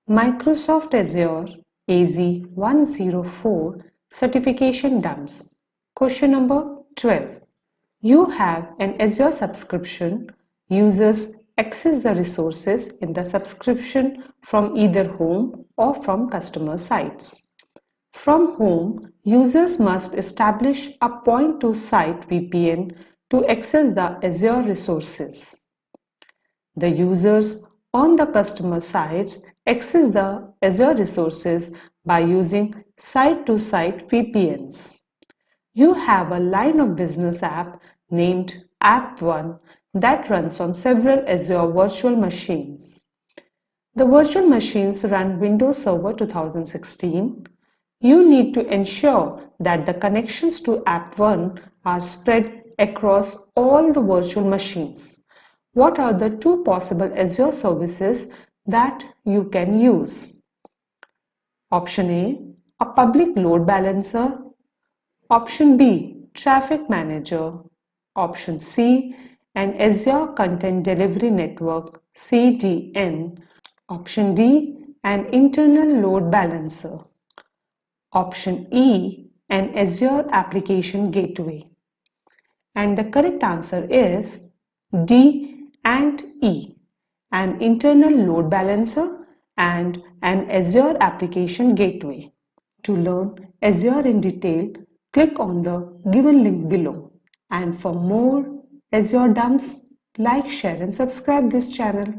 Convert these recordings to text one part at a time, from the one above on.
Microsoft Azure AZ-104 Certification DUNS. Question number 12. You have an Azure subscription. Users access the resources in the subscription from either home or from customer sites. From home, users must establish a point-to-site VPN to access the Azure resources. The users on the customer sites access the Azure resources by using site-to-site VPNs. You have a line of business app named App1 that runs on several Azure virtual machines. The virtual machines run Windows Server 2016. You need to ensure that the connections to App1 are spread across all the virtual machines. What are the two possible Azure services that you can use? Option A public load balancer. Option B, traffic manager. Option C, an Azure Content Delivery Network, CDN. Option D, an internal load balancer. Option E, an Azure Application Gateway. And the correct answer is D and E, an internal load balancer and an Azure Application Gateway. To learn Azure in detail, click on the given link below. And for more Azure dumps, like, share and subscribe this channel.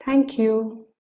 Thank you.